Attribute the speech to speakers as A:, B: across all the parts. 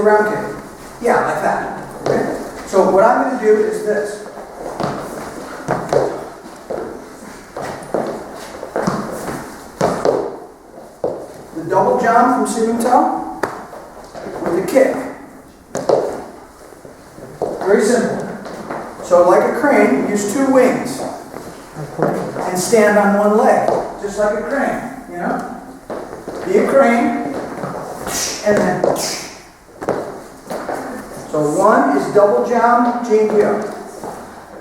A: a round kick. Yeah, like that. Okay? So what I'm going to do is this. The double jump from sitting toe with a kick. Very simple. So like a crane, use two wings and stand on one leg, just like a crane, you know? Be a crane, and then. So one is double jump, jingyo.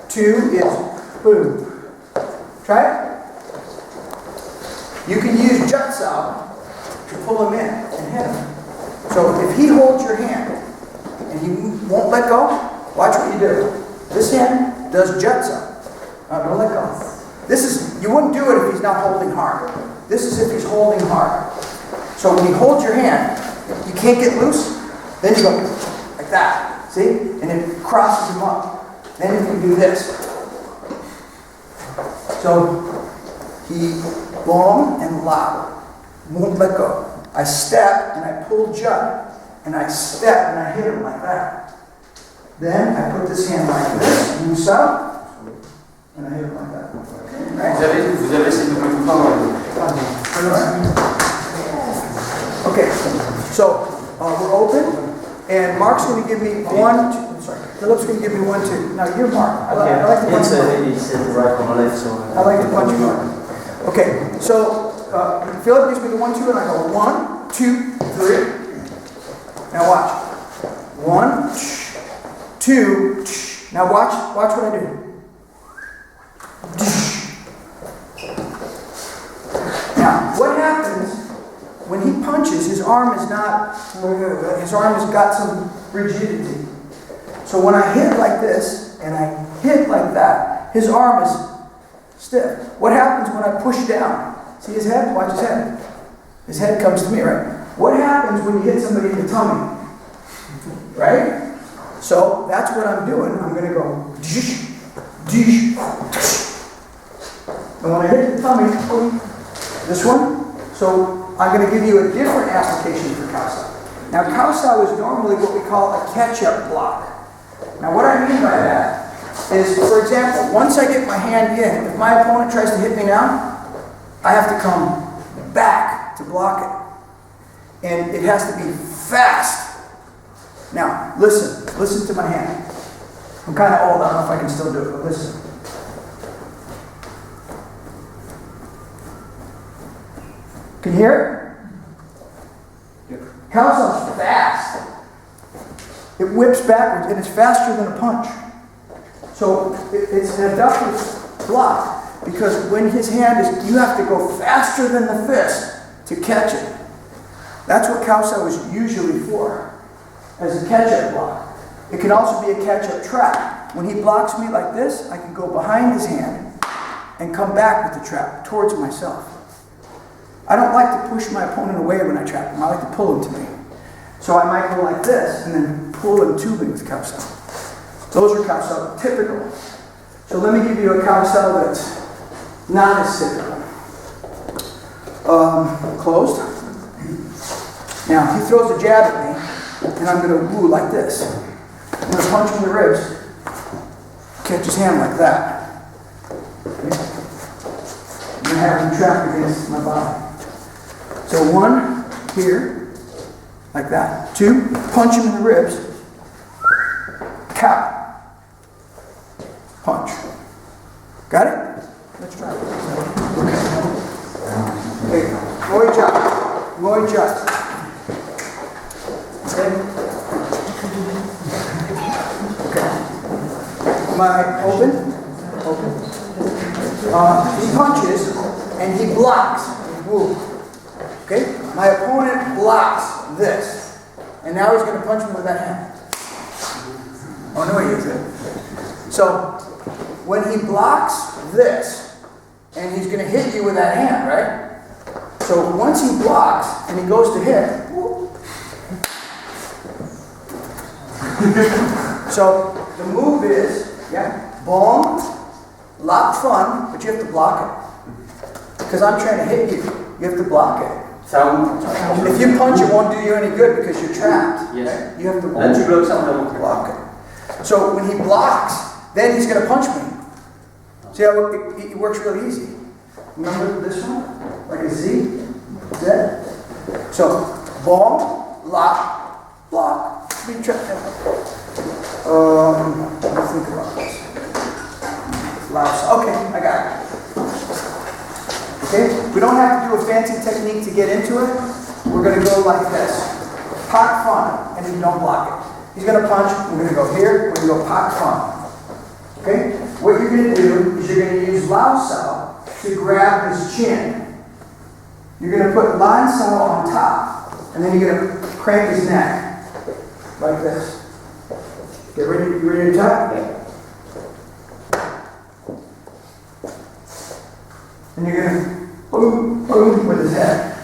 A: Two is boom. Try it. You can use jutsu to pull him in and hit him. So if he holds your hand and he won't let go, watch what you do. This hand does jutsu. Don't let go. This is, you wouldn't do it if he's not holding hard. This is if he's holding hard. So when he holds your hand, you can't get loose, then you go like that. See? And it crosses him up. Then you can do this. So he boom and lock. Won't let go. I step and I pull jut. And I step and I hit him like that. Then I put this hand like this, loose up, and I hit him like that. Right?
B: Vous avez ces deux
A: Okay, so we're open, and Mark's going to give me one, two, Philip's going to give me 1, 2. Now you're Mark. I like to punch Mark. I like to punch Mark. Okay, so Philip gives me the 1, 2, and I go 1, 2, 3. Now watch. 1, 2. Now watch what I do. Now, what happens when he punches? His arm has got some rigidity. So when I hit like this and I hit like that, his arm is stiff. What happens when I push down? See his head? Watch his head. His head comes to me, right? What happens when you hit somebody in the tummy? Right? So that's what I'm doing. I'm going to go. And when I hit the tummy, this one, so I'm going to give you a different application for Kausa. Now Kausa is normally what we call a catch-up block. Now what I mean by that is, for example, once I get my hand in, if my opponent tries to hit me now, I have to come back to block it. And it has to be fast. Now, listen to my hand. I'm kind of old, I don't know if I can still do it, but listen. Can you hear it? Kausa's fast. It whips backwards, and it's faster than a punch. So it's an adductive block, because when his hand is, you have to go faster than the fist to catch it. That's what Kausa was usually for, as a catch-up block. It can also be a catch-up trap. When he blocks me like this, I can go behind his hand and come back with the trap towards myself. I don't like to push my opponent away when I trap him. I like to pull him to me. So I might go like this and then pull him to me with Kausa. Those are Kausa typical. So let me give you a Kausa that's not as typical. Closed. Now, he throws a jab at me, and I'm going to woo like this. I'm going to punch him in the ribs, catch his hand like that. Okay. I'm going to have him trapped against my body. So 1 here, like that. 2, punch him in the ribs, cow, punch. Got it? Let's try it. Okay. Roy Jut. Okay. Am I open? He punches and he blocks. Woo. Okay? My opponent blocks this. And now he's going to punch me with that hand. Oh, no, he isn't. So, when he blocks this, and he's going to hit you with that hand, right? So, once he blocks and he goes to hit, so the move is, boom, lock fun, but you have to block it. Because I'm trying to hit you. You have to block it. If you punch, it won't do you any good because you're trapped.
B: Yes.
A: Right? You have to
B: block
A: it. So when he blocks, then he's going to punch me. See how it works really easy. Remember this one? Like a Z? Z? So, ball, lock, block, be trapped down. Let's think about this. Okay, I got it. Okay, we don't have to do a fancy technique to get into it. We're going to go like this. Pot fun, and you don't block it. He's going to punch, we're going to go here, we're going to go pot fun. Okay? What you're going to do is you're going to use lonza to grab his chin. You're going to put lonza on top, and then you're going to crank his neck. Like this. Get ready, you ready to tap?
B: Yeah.
A: And you're going to boom, boom with his head.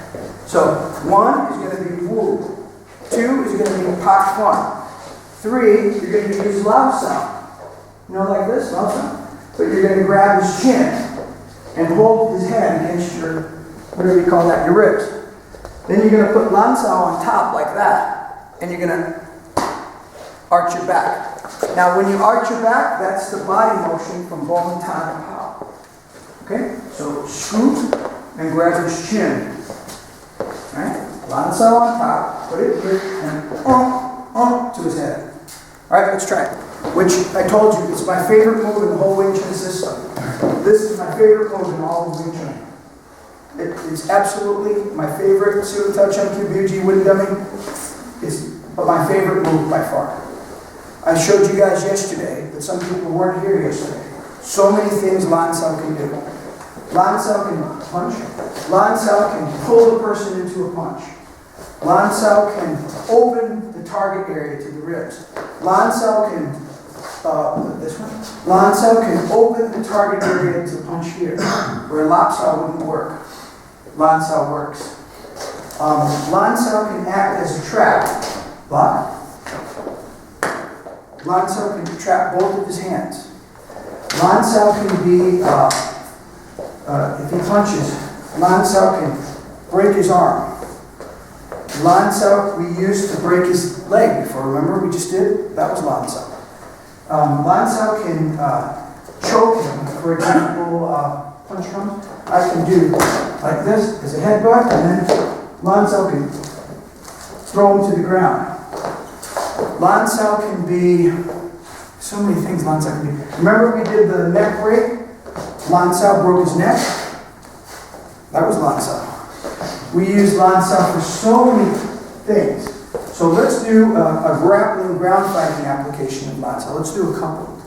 A: So 1 is going to be woo. 2 is going to be pot fun. 3, you're going to use lonza. You know, like this, lonza? But you're going to grab his chin and hold his head against your, whatever you call that, your ribs. Then you're going to put lonza on top like that. And you're going to arch your back. Now, when you arch your back, that's the body motion from bone, time, and pow. Okay? So scoop and grab his chin. Right? Lonza on top, put it here, and to his head. Alright, let's try it. Which I told you, it's my favorite move in the whole Wing Chun system. This is my favorite move in all of Wing Chun. It's absolutely my favorite. Suta Chun Kyubuji Wooden Dummy is my favorite move by far. I showed you guys yesterday, but some people weren't here yesterday. So many things lonza can do. Lonza can punch. Lonza can pull the person into a punch. Lonza can open the target area to the ribs. Lonza can, this one? Lonza can open the target area to punch here, where lonza wouldn't work. Lonza works. Lonza can act as a trap. Block. Lonza can trap both of his hands. Lonza can be, if he punches, lonza can break his arm. Lonza we used to break his leg before. Remember we just did? That was lonza. Lonza can choke him. For example, punch comes. I can do like this as a headbutt, and then lonza can throw him to the ground. Lonza can be so many things. Lonza can be. Remember we did the neck break? Lonza broke his neck. That was lonza. We use lonza for so many things. So let's do a grappling ground fighting application of lonza. Let's do a couple.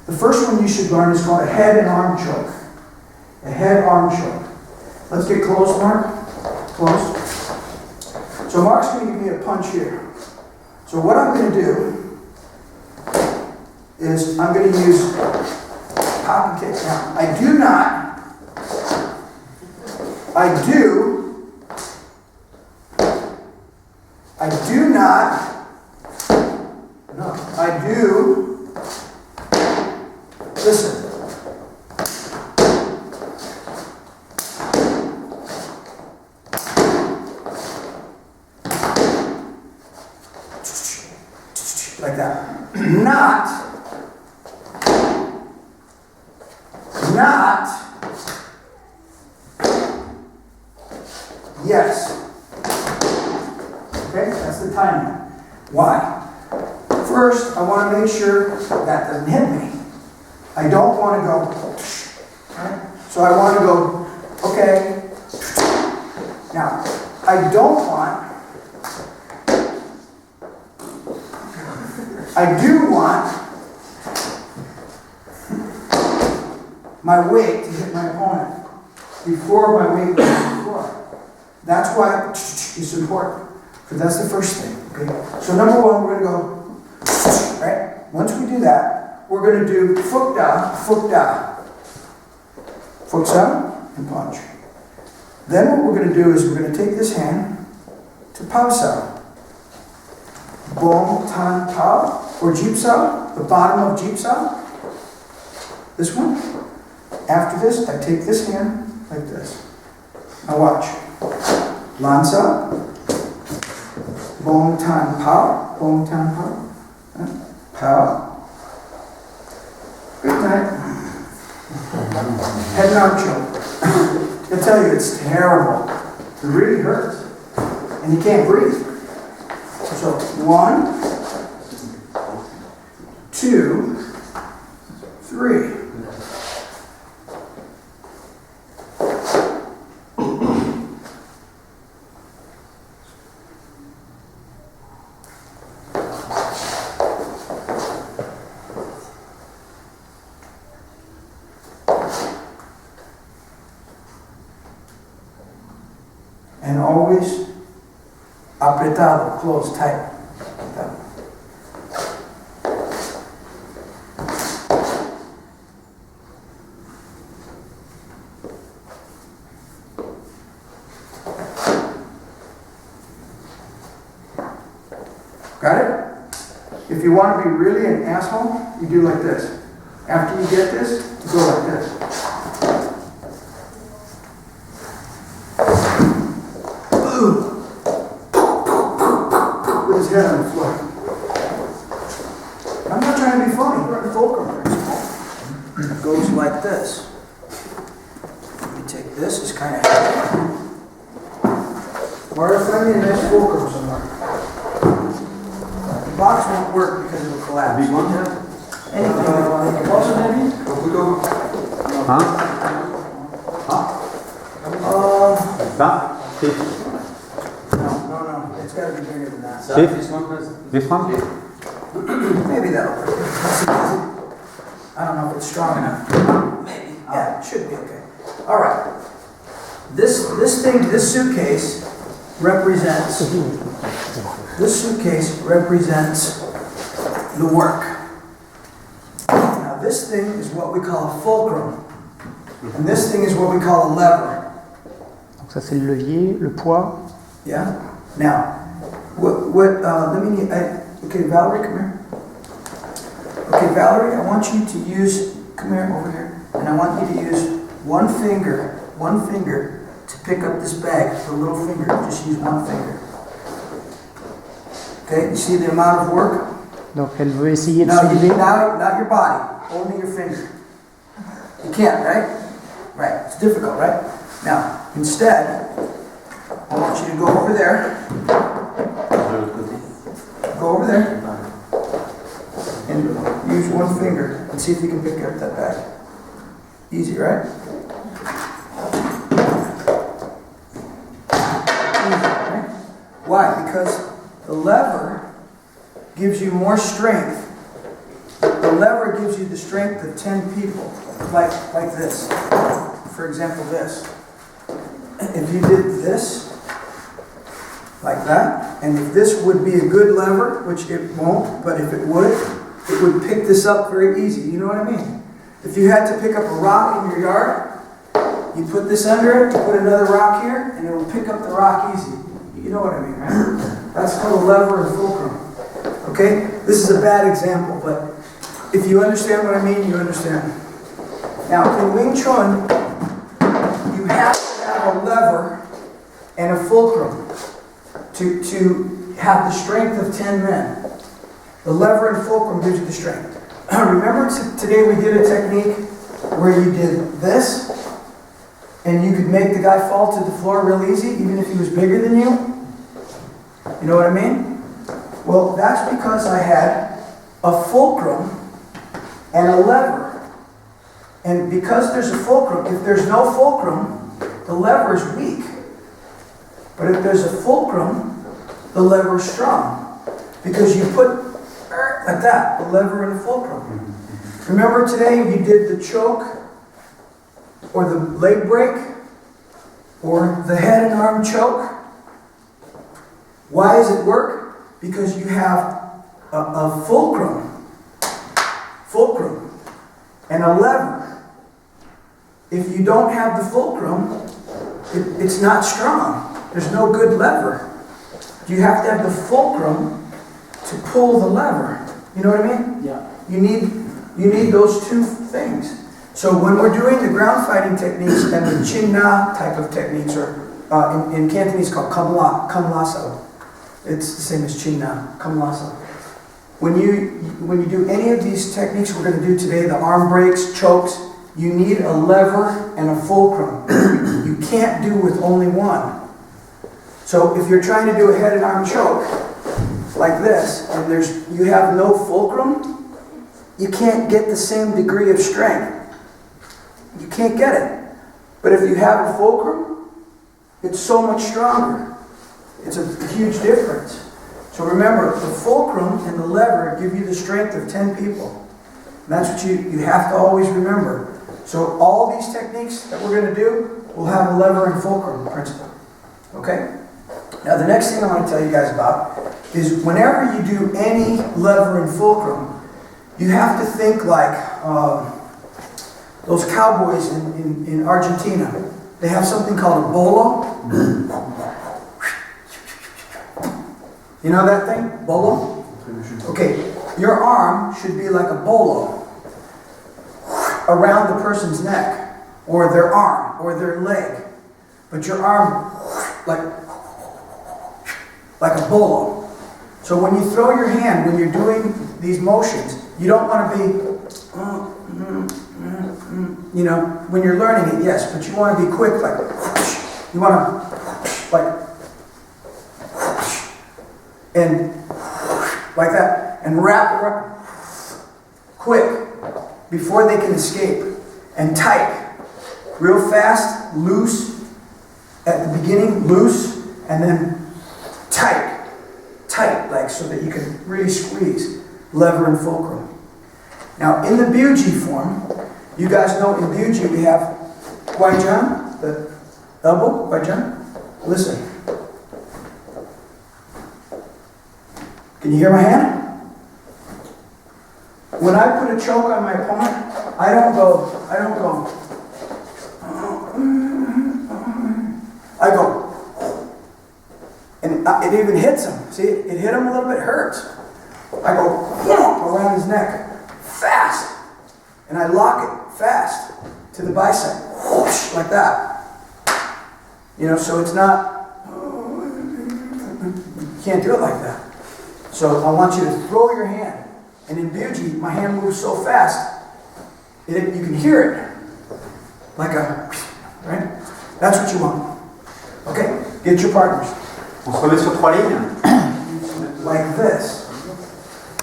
A: The first one you should learn is called a head and arm choke. A head arm choke. Let's get close, Mark. Close. So Mark's going to give me a punch here. So what I'm going to do is I'm going to use pop and kick. Now, I do not listen. Like that. Not yes. Okay, that's the timing. Why? First, I want to make sure that doesn't hit me. I don't want to go, right? So I want to go, okay. Now, I do want my weight to hit my opponent before my weight goes to the floor. That's why it's important, because that's the first thing. Okay. So number one, we're going to go, right? Once we do that, we're going to do foot down, foot down, and punch. Then what we're going to do is we're going to take this hand to pow sao. Bong tan pow, or jeep sao, the bottom of jeep sao. This one. After this, I take this hand like this. Now watch. lonza, bong tan pao, pao. Good night. Head and arm choke. I tell you, it's terrible. It really hurts. And you can't breathe. So 1, 2, 3. And always apretado, close, tight. Got it? If you want to be really an asshole, you do like this. After you get this, you go like this. With his head on the floor. I'm not trying to be funny. We're in fulcrum principle. It goes like this. You take this, it's kind of heavy. Mario, find me a nice fulcrum somewhere. The box won't work because it'll collapse. Anything you want. Also, maybe?
B: Huh? That?
A: No. It's got to be bigger than that.
B: This one?
A: Maybe that'll work. I don't know if it's strong enough. Maybe. Yeah, it should be okay. All right. This suitcase represents the work. Now this thing is what we call a fulcrum, and this thing is what we call a lever.
C: Donc ça c'est le levier, le poids.
A: Yeah. Now, okay, Valerie, come here. Okay, Valerie, I want you to use, come here, over here, and I want you to use one finger to pick up this bag, the little finger, just use one finger. Okay, you see the amount of work?
C: Donc elle veut essayer de
A: No,
C: soulever.
A: not your body, only your finger. You can't, right? Right, it's difficult, right? Now, instead, I want you to go over there. Go over there. And use one finger and see if you can pick up that bag. Easy, right? Easy, right? Why? Because the lever gives you more strength. The lever gives you the strength of 10 people, like this. For example, this. If you did this, like that, and if this would be a good lever, which it won't, but if it would pick this up very easy. You know what I mean? If you had to pick up a rock in your yard, you put this under it, you put another rock here, and it will pick up the rock easy. You know what I mean, right? That's called a lever and fulcrum. Okay? This is a bad example, but if you understand what I mean, you understand. Now, in Wing Chun, you have to have a lever and a fulcrum to have the strength of 10 men. The lever and fulcrum gives you the strength. Remember today we did a technique where you did this, and you could make the guy fall to the floor real easy, even if he was bigger than you? You know what I mean? Well, that's because I had a fulcrum and a lever. And because there's a fulcrum, if there's no fulcrum, the lever is weak. But if there's a fulcrum, the lever is strong. Because you put like that, the lever and the fulcrum. Remember today you did the choke, or the leg break, or the head and arm choke. Why does it work? Because you have a fulcrum, and a lever. If you don't have the fulcrum, it's not strong. There's no good lever. You have to have the fulcrum to pull the lever. You know what I mean?
C: Yeah.
A: You need those two things. So when we're doing the ground fighting techniques and the chin na type of techniques, or In Cantonese it's called kam lasso. It's the same as Chun now, kam lasso. When you do any of these techniques we're going to do today, the arm breaks, chokes, you need a lever and a fulcrum. You can't do with only one. So if you're trying to do a head and arm choke like this, and you have no fulcrum, you can't get the same degree of strength. You can't get it. But if you have a fulcrum, it's so much stronger. It's a huge difference. So remember, the fulcrum and the lever give you the strength of 10 people. And that's what you have to always remember. So all these techniques that we're going to do will have a lever and fulcrum principle. Okay? Now the next thing I want to tell you guys about is whenever you do any lever and fulcrum, you have to think like those cowboys in Argentina. They have something called a Bolo. You know that thing? Bolo? Okay, your arm should be like a bolo around the person's neck, or their arm, or their leg. But your arm, like a bolo. So when you throw your hand, when you're doing these motions, you don't want to be, you know, when you're learning it, yes, but you want to be quick, like, you want to, like, and like that, and wrap quick before they can escape, and tight, real fast, loose at the beginning, loose, and then tight, like so that you can really squeeze lever and fulcrum. Now in the Buji form, you guys know in Buji we have Guaijan, the elbow, Guaijan. Listen. Can you hear my hand? When I put a choke on my opponent, I don't go. I go. And it even hits him. See, it hit him a little bit, hurts. I go around his neck, fast. And I lock it fast to the bicep, whoosh, like that. You know, so it's not, you can't do it like that. So I want you to throw your hand. And in Buji, my hand moves so fast, you can hear it. Like a, right? That's what you want. Okay? Get your partners.
B: On se remet sur 3 lignes.
A: Like this.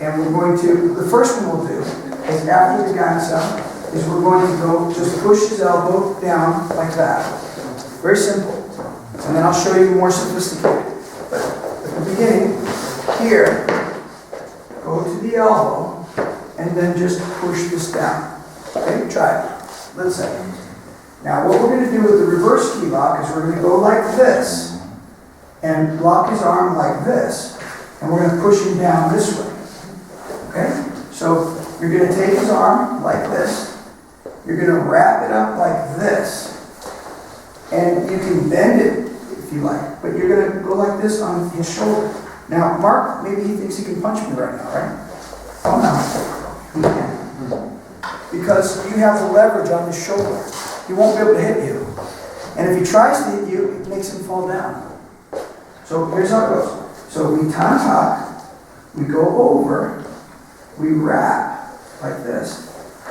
A: And we're going to, the first one we'll do is after the gansa, is we're going to go, just push his elbow down like that. Very simple. And then I'll show you more sophisticated. But at the beginning, here, go to the elbow, and then just push this down. Okay, try it. Let's say. Now what we're going to do with the reverse key lock is we're going to go like this, and lock his arm like this, and we're going to push him down this way. Okay? So you're going to take his arm like this, you're going to wrap it up like this, and you can bend it if you like, but you're going to go like this on his shoulder. Now, Mark, maybe he thinks he can punch me right now, right? Oh, no. He can't. Because you have the leverage on his shoulder. He won't be able to hit you. And if he tries to hit you, it makes him fall down. So here's how it goes. So we tan-tak, we go over, we wrap like this,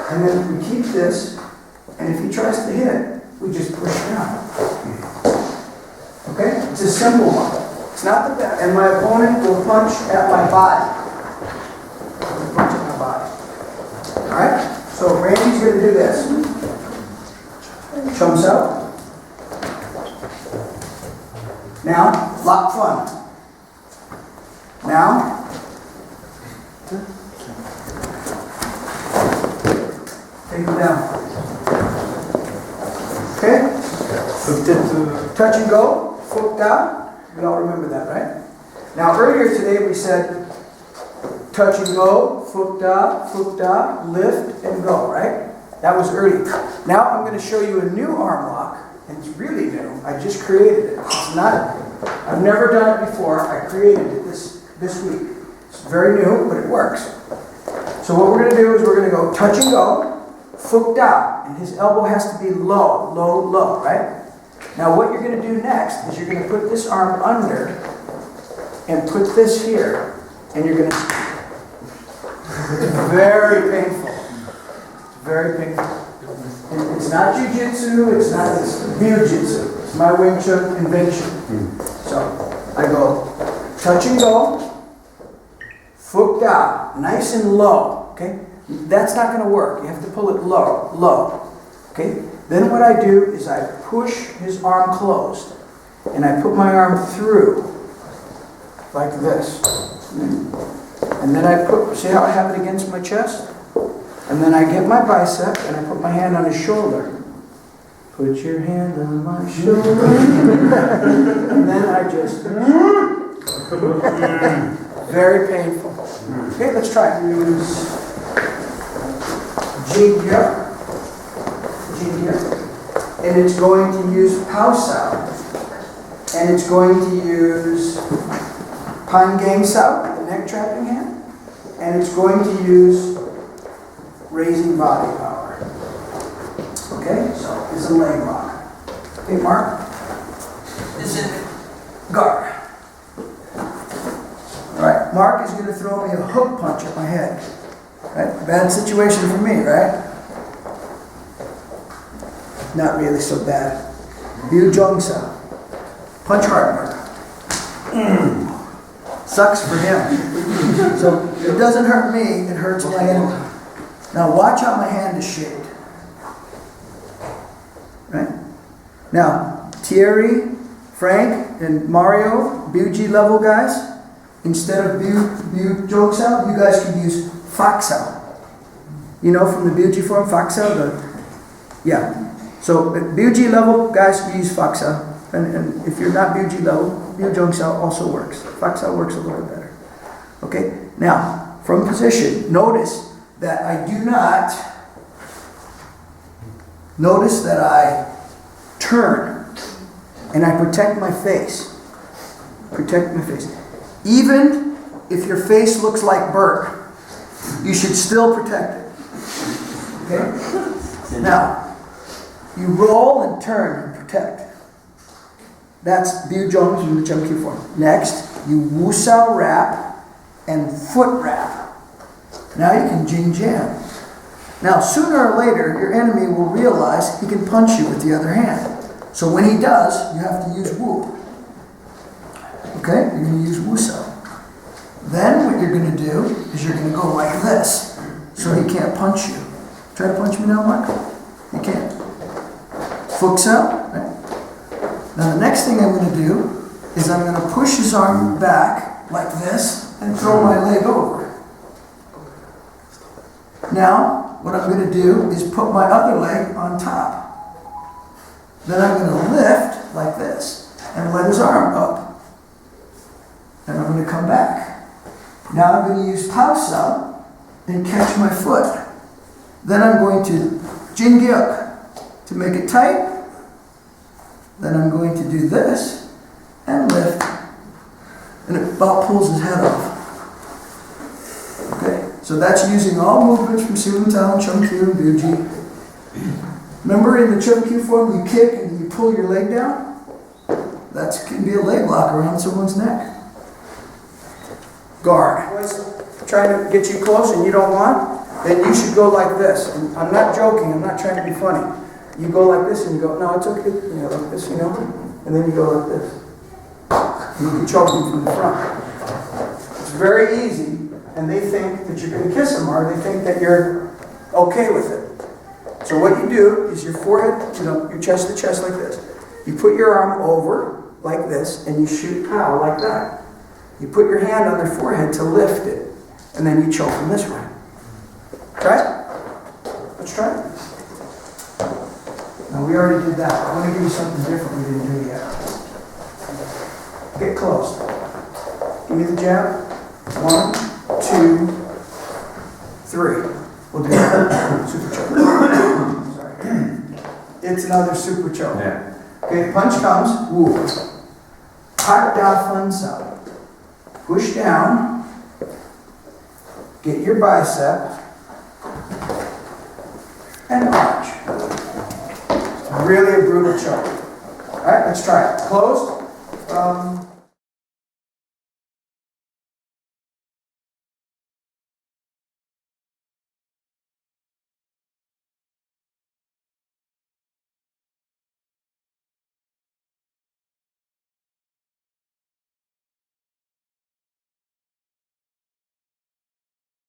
A: and then we keep this, and if he tries to hit, we just push down. Okay? It's a simple one. It's not the best. And my opponent will punch at my body. He'll punch at my body. Alright? So Randy's going to do this. Chumps out. Now, lock front. Now, take him down. Okay? Touch and go. Foot down. We all remember that, right? Now earlier today we said touch and go, foot da, lift and go, right? That was early. Now I'm going to show you a new arm lock, and it's really new. I just created it. It's not, I've never done it before. I created it this week. It's very new, but it works. So what we're going to do is we're going to go touch and go, foot da, and his elbow has to be low, right? Now what you're going to do next is you're going to put this arm under and put this here, and you're going to... It's very painful. Very painful. It's not jiu-jitsu, it's not jiu-jitsu. It's my Wing Chun invention. So I go touch and go, foot down, nice and low. Okay? That's not going to work. You have to pull it low, low. Okay? Then what I do is I push his arm closed, and I put my arm through, like this. And then I put, see how I have it against my chest? And then I get my bicep, and I put my hand on his shoulder. Put your hand on my shoulder. And then I just... Very painful. Okay, let's try it. Use Jigya. And it's going to use Pausao. And it's going to use Pangang Sao, the neck trapping hand. And it's going to use raising body power. Okay, so it's a leg lock. Okay, Mark is in guard. All right, Mark is going to throw me a hook punch at my head. Right? Bad situation for me, right? Not really so bad. Biu Jong Sa. Punch hard, Mark. Sucks for him. So it doesn't hurt me, it hurts my enemy. Now watch how my hand is shaped. Right? Now, Thierry, Frank, and Mario, BUG level guys, instead of Biu Jong Sao, you guys can use Fak Sao. You know from the BUG form, Fak Sao? Yeah. So BUG level guys can use Fak Sao. And if you're not BUG level, Biu Jong Sao also works. Fak Sao works a little bit better. Okay? Now, from position, notice that I do not, notice that I turn and I protect my face. Protect my face. Even if your face looks like Burke, you should still protect it. Okay? Now, you roll and turn and protect. That's Biu Jong in the Chum Q form. Next, you Wu Sao wrap and foot wrap. Now you can Jing Jam. Now, sooner or later, your enemy will realize he can punch you with the other hand. So when he does, you have to use Wu. Okay? You're going to use Wu Sao. Then what you're going to do is you're going to go like this, so he can't punch you. Try to punch me now, Mark. You can't. Foot Sao. Right? Now the next thing I'm going to do is I'm going to push his arm back like this and throw my leg over. Now, what I'm going to do is put my other leg on top. Then I'm going to lift like this and let his arm up. And I'm going to come back. Now I'm going to use Pao Sao and catch my foot. Then I'm going to Jin Gyuk to make it tight. Then I'm going to do this and lift. And it about pulls his head off. Okay, so that's using all movements from Siwon Tao, Chum Q, and BUG. Remember in the Chum Q form, you kick and you pull your leg down? That can be a leg lock around someone's neck. Guard. Trying to get you close and you don't want, then you should go like this. And I'm not joking, I'm not trying to be funny. You go like this and you go, no, it's okay. You know, like this, you know? And then you go like this. You can choke them from the front. It's very easy, and they think that you're going to kiss them, or they think that you're okay with it. So what you do is your forehead, you know, your chest to chest like this. You put your arm over like this, and you shoot pow like that. You put your hand on their forehead to lift it, and then you choke them this way. Try it? Let's try it. Now we already did that. I want to give you something different we didn't do yet. Get close. Give me the jab. 1, 2, 3. We'll do that. Super choke. Sorry. It's another super choke.
B: Yeah.
A: Okay, punch comes. Woo. Hot da fun sao. Push down. Get your bicep. And arch. Really a brutal choke. right, let's try it. Closed.